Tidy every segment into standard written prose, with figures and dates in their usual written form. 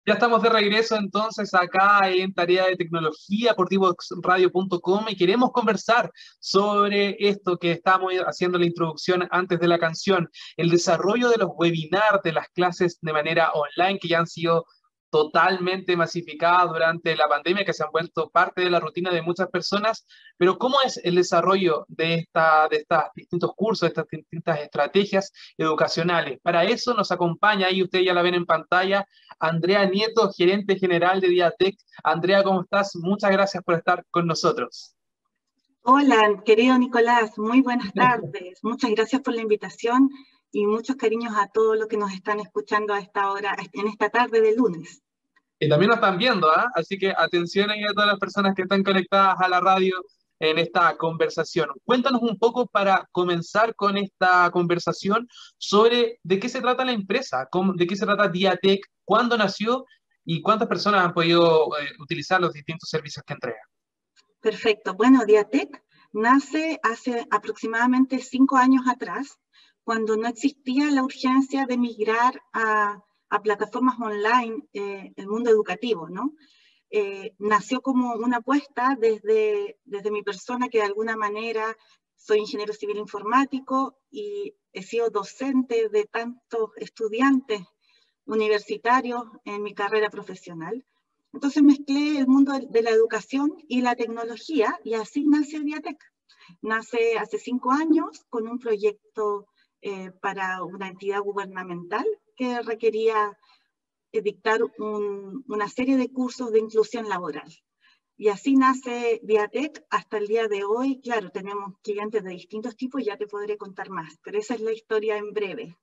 Ya estamos de regreso entonces acá en Tarea de Tecnología por divoxradio.com y queremos conversar sobre esto que estamos haciendo la introducción antes de la canción, el desarrollo de los webinars, de las clases de manera online que ya han sido totalmente masificadas durante la pandemia, que se han vuelto parte de la rutina de muchas personas, pero ¿cómo es el desarrollo de estos distintos cursos, de estas distintas estrategias educacionales? Para eso nos acompaña, ahí ustedes ya la ven en pantalla, Andrea Nieto, gerente general de Diatec. Andrea, ¿cómo estás? Muchas gracias por estar con nosotros. Hola, querido Nicolás, muy buenas tardes. Muchas gracias por la invitación y muchos cariños a todos los que nos están escuchando a esta hora, en esta tarde de lunes. Y también nos están viendo, ¿ah? Así que atención ahí a todas las personas que están conectadas a la radio en esta conversación. Cuéntanos un poco para comenzar con esta conversación sobre de qué se trata la empresa, de qué se trata Diatec, cuándo nació y cuántas personas han podido utilizar los distintos servicios que entrega. Perfecto. Bueno, Diatec nace hace aproximadamente 5 años atrás, cuando no existía la urgencia de migrar a plataformas online, el mundo educativo, ¿no? Nació como una apuesta desde mi persona, que de alguna manera soy ingeniero civil informático y he sido docente de tantos estudiantes universitarios en mi carrera profesional. Entonces mezclé el mundo de la educación y la tecnología y así nace Diatec. Nace hace 5 años con un proyecto para una entidad gubernamental que requería dictar una serie de cursos de inclusión laboral. Y así nace Diatec hasta el día de hoy. Claro, tenemos clientes de distintos tipos, ya te podré contar más, pero esa es la historia en breve.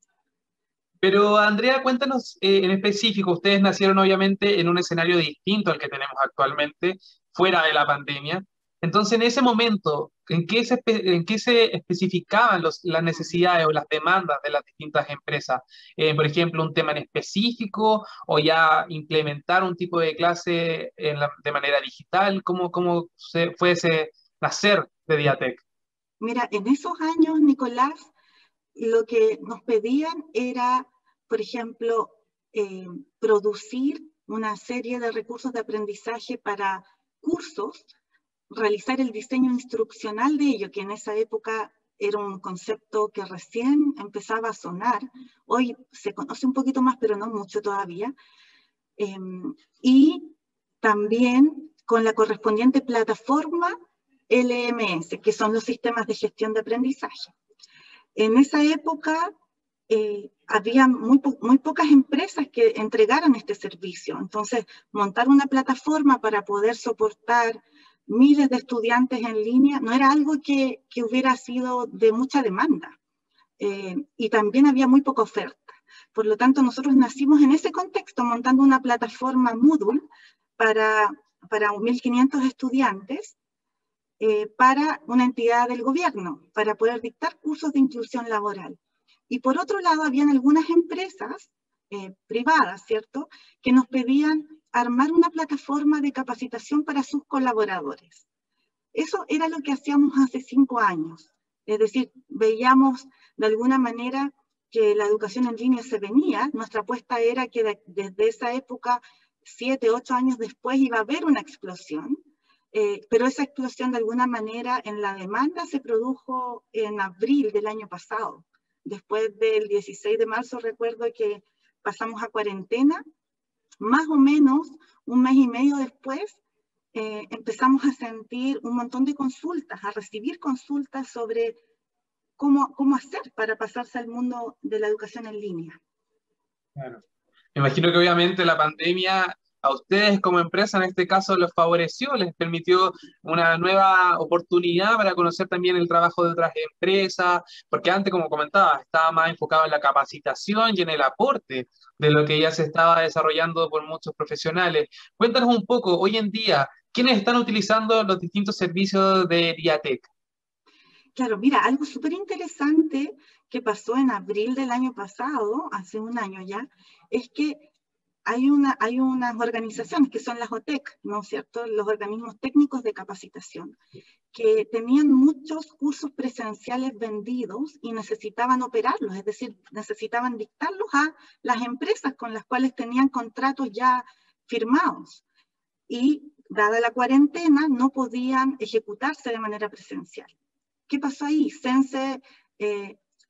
Pero Andrea, cuéntanos en específico, ustedes nacieron obviamente en un escenario distinto al que tenemos actualmente, fuera de la pandemia. Entonces, en ese momento, en qué se especificaban las necesidades o las demandas de las distintas empresas? Por ejemplo, un tema en específico o ya implementar un tipo de clase de manera digital. ¿Cómo fue ese nacer de Diatec? Mira, en esos años, Nicolás, lo que nos pedían era, por ejemplo, producir una serie de recursos de aprendizaje para cursos, realizar el diseño instruccional de ello, que en esa época era un concepto que recién empezaba a sonar. Hoy se conoce un poquito más, pero no mucho todavía. Y también con la correspondiente plataforma LMS, que son los sistemas de gestión de aprendizaje. En esa época había muy pocas empresas que entregaran este servicio. Entonces, montar una plataforma para poder soportar miles de estudiantes en línea no era algo que hubiera sido de mucha demanda. Y también había muy poca oferta. Por lo tanto, nosotros nacimos en ese contexto, montando una plataforma Moodle para 1.500 estudiantes, para una entidad del gobierno, para poder dictar cursos de inclusión laboral. Y por otro lado, habían algunas empresas privadas, ¿cierto?, que nos pedían armar una plataforma de capacitación para sus colaboradores. Eso era lo que hacíamos hace 5 años. Es decir, veíamos de alguna manera que la educación en línea se venía. Nuestra apuesta era que desde esa época, 7, 8 años después, iba a haber una explosión. Pero esa explosión de alguna manera en la demanda se produjo en abril del año pasado. Después del 16 de marzo recuerdo que pasamos a cuarentena, más o menos un mes y medio después empezamos a sentir un montón de consultas, a recibir consultas sobre cómo hacer para pasarse al mundo de la educación en línea. Claro. Me imagino que obviamente la pandemia a ustedes como empresa en este caso los favoreció, les permitió una nueva oportunidad para conocer también el trabajo de otras empresas, porque antes, como comentaba, estaba más enfocado en la capacitación y en el aporte de lo que ya se estaba desarrollando por muchos profesionales. Cuéntanos un poco, hoy en día, ¿quiénes están utilizando los distintos servicios de Diatec? Claro, mira, algo súper interesante que pasó en abril del año pasado, hace un año ya, es que hay unas organizaciones que son las OTEC, ¿no es cierto? Los organismos técnicos de capacitación, que tenían muchos cursos presenciales vendidos y necesitaban operarlos, es decir, necesitaban dictarlos a las empresas con las cuales tenían contratos ya firmados. Y dada la cuarentena, no podían ejecutarse de manera presencial. ¿Qué pasó ahí? Sense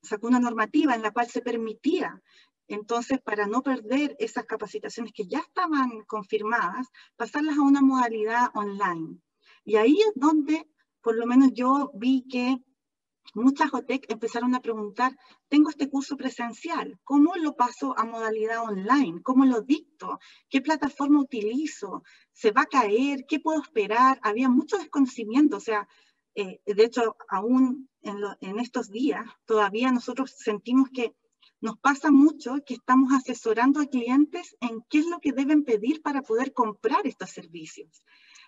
sacó una normativa en la cual se permitía, entonces, para no perder esas capacitaciones que ya estaban confirmadas, pasarlas a una modalidad online. Y ahí es donde, por lo menos yo vi que muchas OTEC empezaron a preguntar, tengo este curso presencial, ¿cómo lo paso a modalidad online? ¿Cómo lo dicto? ¿Qué plataforma utilizo? ¿Se va a caer? ¿Qué puedo esperar? Había mucho desconocimiento, o sea, de hecho, aún en estos días, todavía nosotros sentimos que nos pasa mucho que estamos asesorando a clientes en qué es lo que deben pedir para poder comprar estos servicios.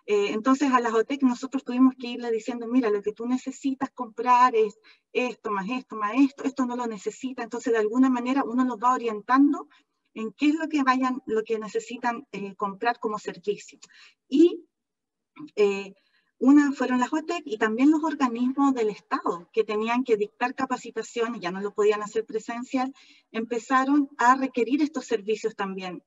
Entonces a las OTEC nosotros tuvimos que irle diciendo, mira, lo que tú necesitas comprar es esto, más esto, más esto no lo necesita. Entonces de alguna manera uno nos va orientando en qué es lo que necesitan comprar como servicio. Y una fueron las OTEC y también los organismos del Estado que tenían que dictar capacitaciones, ya no lo podían hacer presencial, empezaron a requerir estos servicios también.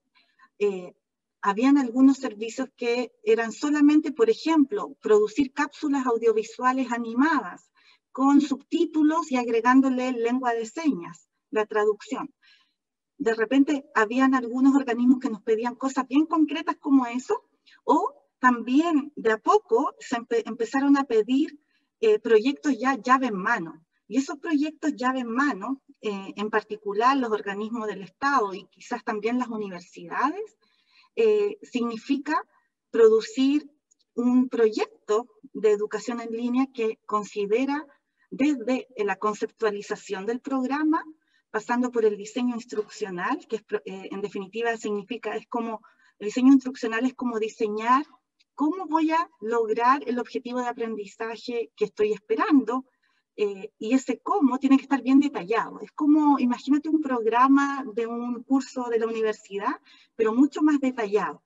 Habían algunos servicios que eran solamente, por ejemplo, producir cápsulas audiovisuales animadas con subtítulos y agregándole lengua de señas, la traducción. De repente habían algunos organismos que nos pedían cosas bien concretas como eso, o también de a poco se empezaron a pedir proyectos ya llave en mano. Y esos proyectos llave en mano, en particular los organismos del Estado y quizás también las universidades, significa producir un proyecto de educación en línea que considera desde la conceptualización del programa, pasando por el diseño instruccional, que en definitiva significa, el diseño instruccional es como diseñar cómo voy a lograr el objetivo de aprendizaje que estoy esperando, y ese cómo tiene que estar bien detallado. Es como, imagínate un programa de un curso de la universidad, pero mucho más detallado.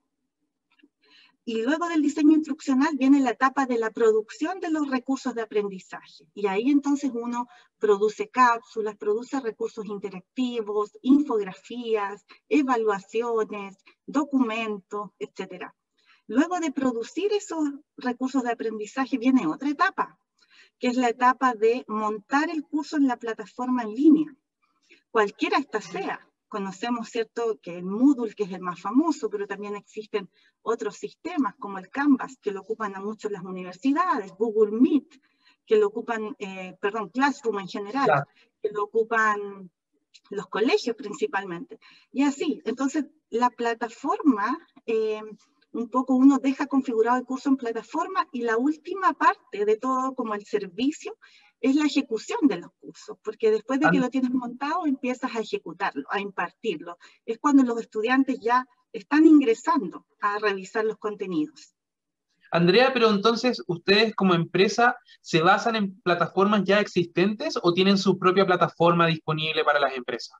Y luego del diseño instruccional viene la etapa de la producción de los recursos de aprendizaje. Y ahí entonces uno produce cápsulas, produce recursos interactivos, infografías, evaluaciones, documentos, etc. Luego de producir esos recursos de aprendizaje viene otra etapa, que es la etapa de montar el curso en la plataforma en línea, cualquiera esta sea. Conocemos, ¿cierto?, que el Moodle, que es el más famoso, pero también existen otros sistemas como el Canvas, que lo ocupan a muchos las universidades, Google Meet, que lo ocupan, Classroom en general, claro, que lo ocupan los colegios principalmente. Y así, entonces la plataforma, un poco uno deja configurado el curso en plataforma y la última parte de todo como el servicio es la ejecución de los cursos, porque después de que lo tienes montado empiezas a ejecutarlo, a impartirlo. Es cuando los estudiantes ya están ingresando a revisar los contenidos. Andrea, pero entonces, ¿ustedes como empresa se basan en plataformas ya existentes o tienen su propia plataforma disponible para las empresas?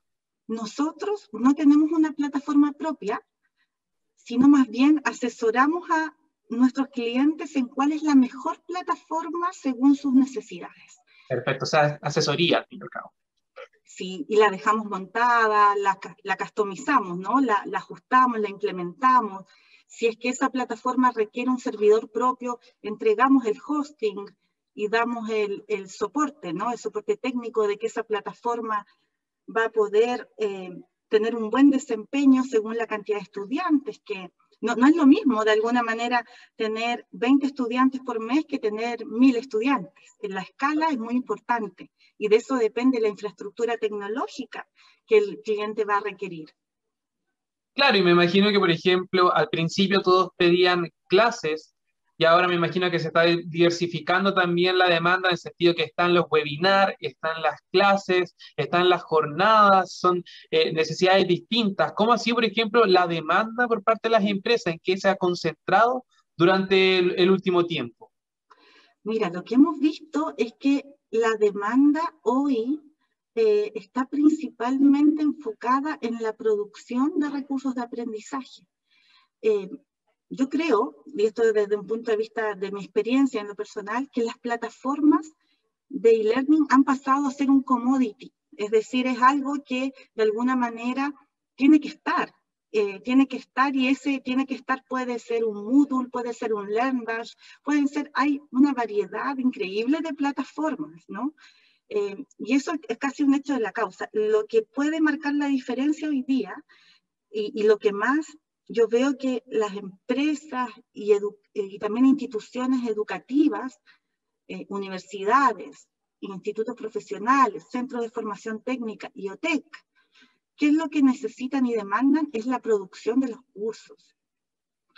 Nosotros no tenemos una plataforma propia, sino más bien asesoramos a nuestros clientes en cuál es la mejor plataforma según sus necesidades. Perfecto, o sea, asesoría al fin y al cabo. Sí, y la dejamos montada, la customizamos, ¿no? La ajustamos, la implementamos. Si es que esa plataforma requiere un servidor propio, entregamos el hosting y damos el soporte, ¿no? El soporte técnico de que esa plataforma va a poder tener un buen desempeño según la cantidad de estudiantes, que no es lo mismo de alguna manera tener 20 estudiantes por mes que tener 1000 estudiantes. La escala es muy importante y de eso depende la infraestructura tecnológica que el cliente va a requerir. Claro, y me imagino que, por ejemplo, al principio todos pedían clases y ahora me imagino que se está diversificando también la demanda en el sentido que están los webinars, están las clases, están las jornadas, son necesidades distintas. ¿Cómo así, por ejemplo, la demanda por parte de las empresas en qué se ha concentrado durante el último tiempo? Mira, lo que hemos visto es que la demanda hoy está principalmente enfocada en la producción de recursos de aprendizaje. Yo creo, y esto desde un punto de vista de mi experiencia en lo personal, que las plataformas de e-learning han pasado a ser un commodity, es decir, es algo que de alguna manera tiene que estar y ese tiene que estar puede ser un Moodle, puede ser un LearnDash, hay una variedad increíble de plataformas, ¿no? Y eso es casi un hecho de la causa. Lo que puede marcar la diferencia hoy día, y lo que más yo veo que las empresas y también instituciones educativas, universidades, institutos profesionales, centros de formación técnica y OTEC, ¿qué es lo que necesitan y demandan? Es la producción de los cursos.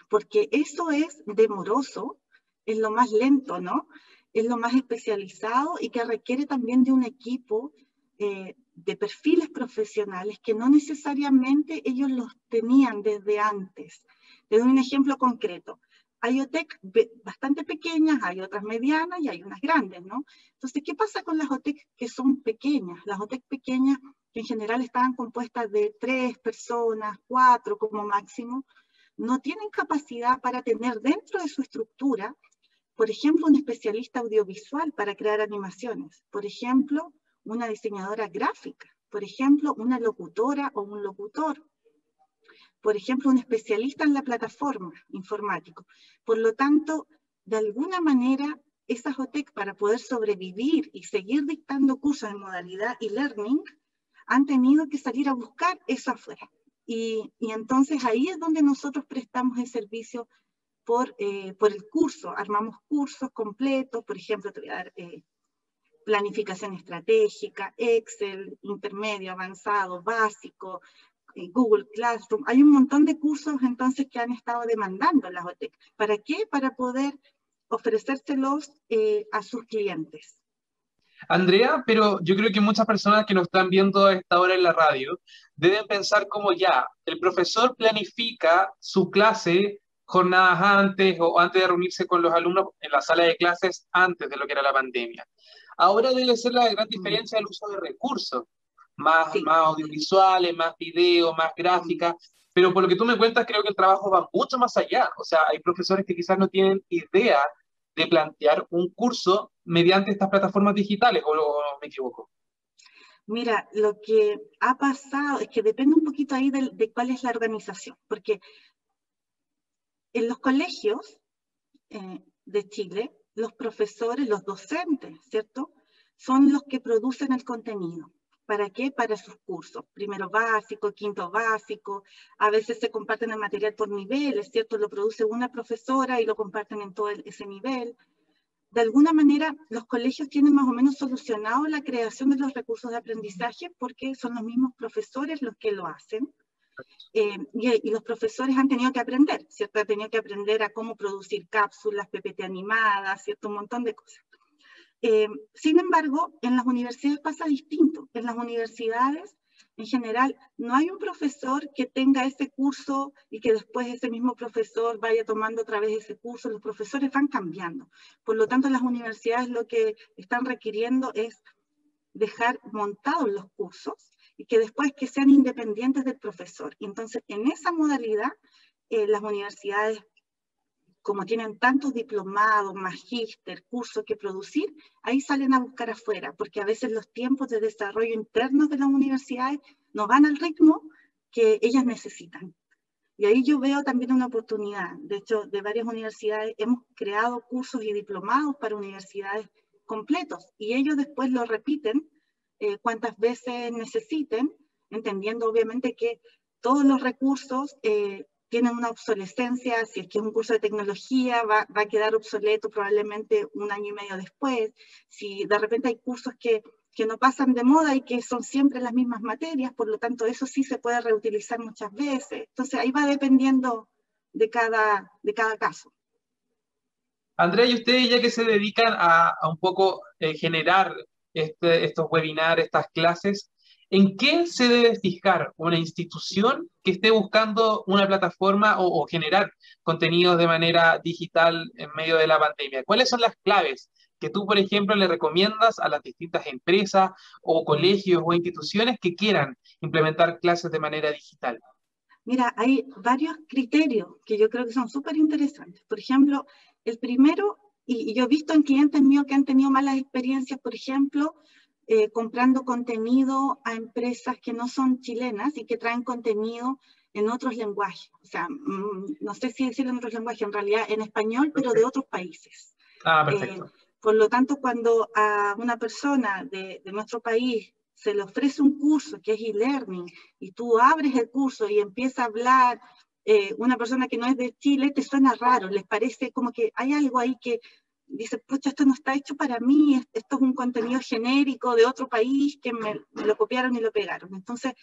Porque eso es demoroso, es lo más lento, ¿no? Es lo más especializado y que requiere también de un equipo de perfiles profesionales que no necesariamente ellos los tenían desde antes. Te doy un ejemplo concreto. Hay OTEC bastante pequeñas, hay otras medianas y hay unas grandes, ¿no? Entonces, ¿qué pasa con las OTEC que son pequeñas? Las OTEC pequeñas, que en general estaban compuestas de 3 personas, 4 como máximo, no tienen capacidad para tener dentro de su estructura, por ejemplo, un especialista audiovisual para crear animaciones, por ejemplo, una diseñadora gráfica, por ejemplo, una locutora o un locutor, por ejemplo, un especialista en la plataforma informático. Por lo tanto, de alguna manera, esas OTEC para poder sobrevivir y seguir dictando cursos en modalidad e-learning, han tenido que salir a buscar eso afuera. Y entonces ahí es donde nosotros prestamos el servicio por el curso. Armamos cursos completos, por ejemplo, te voy a dar planificación estratégica, Excel, intermedio, avanzado, básico, Google Classroom. Hay un montón de cursos entonces que han estado demandando las OTEC. ¿Para qué? Para poder ofrecérselos a sus clientes. Andrea, pero yo creo que muchas personas que nos están viendo a esta hora en la radio deben pensar como ya, el profesor planifica su clase jornadas antes o antes de reunirse con los alumnos en la sala de clases antes de lo que era la pandemia. Ahora debe ser la gran diferencia el uso de recursos, más audiovisuales, más video, más gráfica, pero por lo que tú me cuentas creo que el trabajo va mucho más allá. O sea, hay profesores que quizás no tienen idea de plantear un curso mediante estas plataformas digitales, ¿o me equivoco? Mira, lo que ha pasado es que depende un poquito ahí de cuál es la organización, porque en los colegios de Chile, los profesores, los docentes, ¿cierto? Son los que producen el contenido. ¿Para qué? Para sus cursos. Primero básico, quinto básico. A veces se comparten el material por niveles, ¿cierto? Lo produce una profesora y lo comparten en todo ese nivel. De alguna manera, los colegios tienen más o menos solucionado la creación de los recursos de aprendizaje porque son los mismos profesores los que lo hacen. Y los profesores han tenido que aprender, ¿cierto? Han tenido que aprender a cómo producir cápsulas, PPT animadas, ¿cierto? Un montón de cosas. Sin embargo, en las universidades pasa distinto. En las universidades, en general, no hay un profesor que tenga ese curso y que después ese mismo profesor vaya tomando otra vez ese curso. Los profesores van cambiando. Por lo tanto, las universidades lo que están requiriendo es dejar montados los cursos y que después que sean independientes del profesor. Y entonces, en esa modalidad, las universidades, como tienen tantos diplomados, magíster, cursos que producir, ahí salen a buscar afuera, porque a veces los tiempos de desarrollo internos de las universidades no van al ritmo que ellas necesitan. Y ahí yo veo también una oportunidad. De hecho, de varias universidades hemos creado cursos y diplomados para universidades completos, y ellos después lo repiten cuantas veces necesiten, entendiendo obviamente que todos los recursos tienen una obsolescencia. Si es que es un curso de tecnología, va a quedar obsoleto probablemente un año y medio después. Si de repente hay cursos que no pasan de moda y que son siempre las mismas materias, por lo tanto eso sí se puede reutilizar muchas veces. Entonces ahí va dependiendo de cada caso. Andrea, y ustedes ya que se dedican a un poco generar estos webinars, estas clases, ¿en qué se debe fijar una institución que esté buscando una plataforma o generar contenidos de manera digital en medio de la pandemia? ¿Cuáles son las claves que tú, por ejemplo, le recomiendas a las distintas empresas o colegios o instituciones que quieran implementar clases de manera digital? Mira, hay varios criterios que yo creo que son súper interesantes. Por ejemplo, el primero, y yo he visto en clientes míos que han tenido malas experiencias, por ejemplo, comprando contenido a empresas que no son chilenas y que traen contenido en otros lenguajes. O sea, no sé si decirlo en otros lenguajes, en realidad en español, pero de otros países. Perfecto. Por lo tanto, cuando a una persona de nuestro país se le ofrece un curso que es e-learning y tú abres el curso y empieza a hablar una persona que no es de Chile, te suena raro, les parece como que hay algo ahí que dice, pucha, esto no está hecho para mí, esto es un contenido genérico de otro país que me lo copiaron y lo pegaron. Entonces,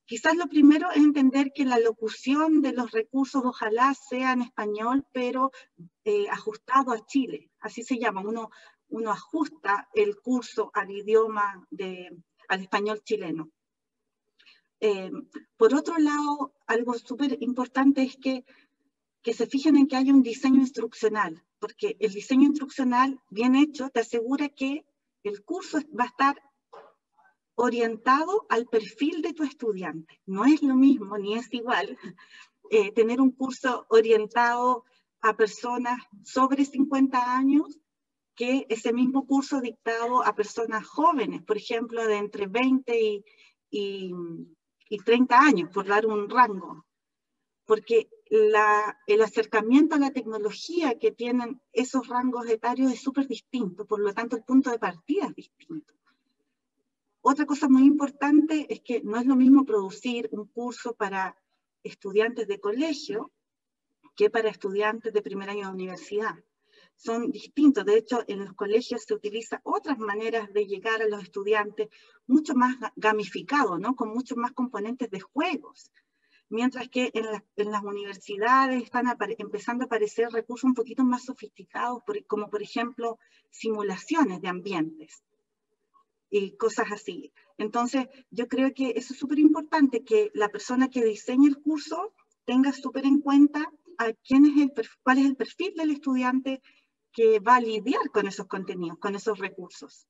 quizás lo primero es entender que la locución de los recursos ojalá sea en español, pero ajustado a Chile, así se llama, uno ajusta el curso al idioma, al español chileno. Por otro lado, algo súper importante es que se fijen en que haya un diseño instruccional, porque el diseño instruccional bien hecho te asegura que el curso va a estar orientado al perfil de tu estudiante. No es lo mismo, ni es igual, tener un curso orientado a personas sobre 50 años que ese mismo curso dictado a personas jóvenes, por ejemplo, de entre 20 y 30 años, por dar un rango. Porque el acercamiento a la tecnología que tienen esos rangos etarios es súper distinto, por lo tanto el punto de partida es distinto. Otra cosa muy importante es que no es lo mismo producir un curso para estudiantes de colegio que para estudiantes de primer año de universidad. Son distintos. De hecho, en los colegios se utilizan otras maneras de llegar a los estudiantes, mucho más gamificado, ¿no? Con muchos más componentes de juegos. Mientras que en las universidades están empezando a aparecer recursos un poquito más sofisticados, como por ejemplo simulaciones de ambientes y cosas así. Entonces, yo creo que eso es súper importante, que la persona que diseñe el curso tenga súper en cuenta a cuál es el perfil del estudiante que va a lidiar con esos contenidos, con esos recursos.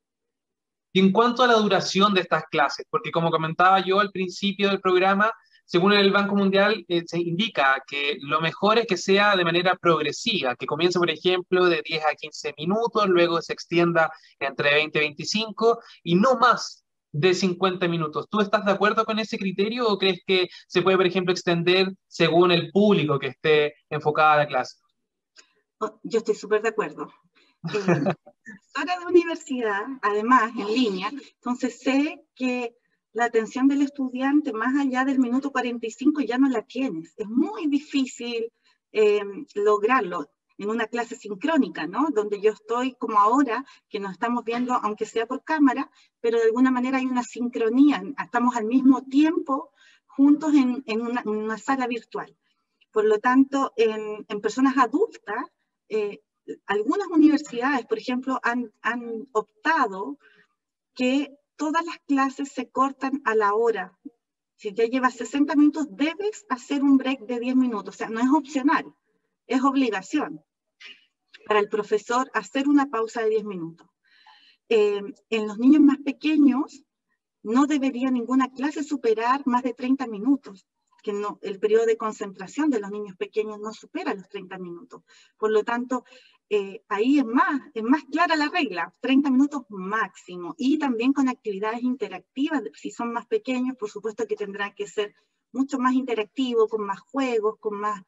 Y en cuanto a la duración de estas clases, porque como comentaba yo al principio del programa, según el Banco Mundial, se indica que lo mejor es que sea de manera progresiva, que comience, por ejemplo, de 10 a 15 minutos, luego se extienda entre 20 y 25 y no más de 50 minutos. ¿Tú estás de acuerdo con ese criterio o crees que se puede, por ejemplo, extender según el público que esté enfocada a la clase? Yo estoy súper de acuerdo. Profesora de universidad, además en línea, entonces sé que la atención del estudiante más allá del minuto 45 ya no la tienes. Es muy difícil lograrlo en una clase sincrónica, ¿no? Donde yo estoy como ahora, que nos estamos viendo, aunque sea por cámara, pero de alguna manera hay una sincronía, estamos al mismo tiempo juntos en una sala virtual. Por lo tanto, en personas adultas, algunas universidades, por ejemplo, han optado que todas las clases se cortan a la hora. Si ya llevas 60 minutos, debes hacer un break de 10 minutos. O sea, no es opcional, es obligación para el profesor hacer una pausa de 10 minutos. En los niños más pequeños, no debería ninguna clase superar más de 30 minutos. Que no, el periodo de concentración de los niños pequeños no supera los 30 minutos. Por lo tanto, ahí es más clara la regla, 30 minutos máximo. Y también con actividades interactivas, si son más pequeños, por supuesto que tendrán que ser mucho más interactivo, con más juegos, con más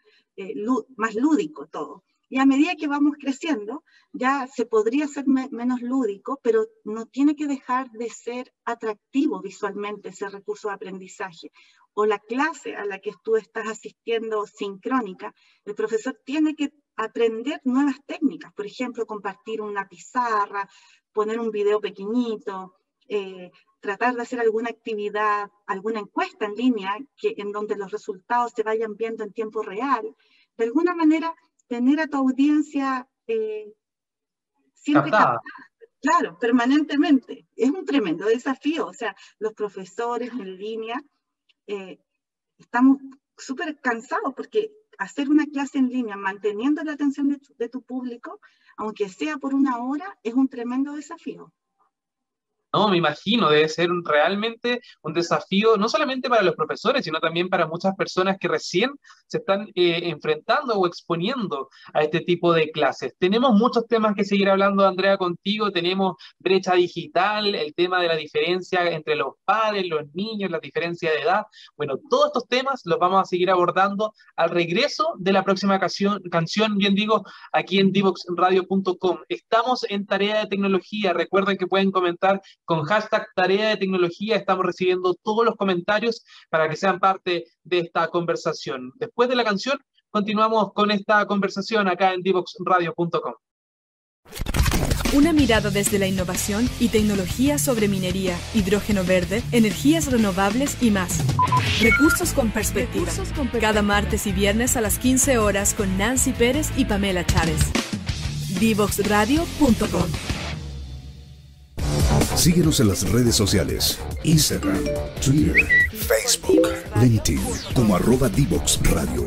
lúdico todo. Y a medida que vamos creciendo, ya se podría hacer menos lúdico, pero no tiene que dejar de ser atractivo visualmente ese recurso de aprendizaje. O la clase a la que tú estás asistiendo sincrónica, el profesor tiene que aprender nuevas técnicas, por ejemplo, compartir una pizarra, poner un video pequeñito, tratar de hacer alguna actividad, alguna encuesta en línea en donde los resultados se vayan viendo en tiempo real. De alguna manera, tener a tu audiencia siempre captada, claro, permanentemente. Es un tremendo desafío. O sea, los profesores en línea estamos súper cansados porque hacer una clase en línea manteniendo la atención de tu público, aunque sea por una hora, es un tremendo desafío. No, me imagino, debe ser realmente un desafío, no solamente para los profesores, sino también para muchas personas que recién se están enfrentando o exponiendo a este tipo de clases. Tenemos muchos temas que seguir hablando, Andrea, contigo. Tenemos brecha digital, el tema de la diferencia entre los padres, los niños, la diferencia de edad. Bueno, todos estos temas los vamos a seguir abordando al regreso de la próxima canción, bien digo, aquí en divoxradio.com. Estamos en Tarea de Tecnología. Recuerden que pueden comentar con hashtag Tarea de Tecnología. Estamos recibiendo todos los comentarios para que sean parte de esta conversación. Después de la canción, continuamos con esta conversación acá en divoxradio.com. Una mirada desde la innovación y tecnología sobre minería, hidrógeno verde, energías renovables y más. Recursos con perspectiva. Cada martes y viernes a las 15 horas con Nancy Pérez y Pamela Chávez. divoxradio.com. Síguenos en las redes sociales, Instagram, Twitter, Facebook, LinkedIn, como @divoxradio.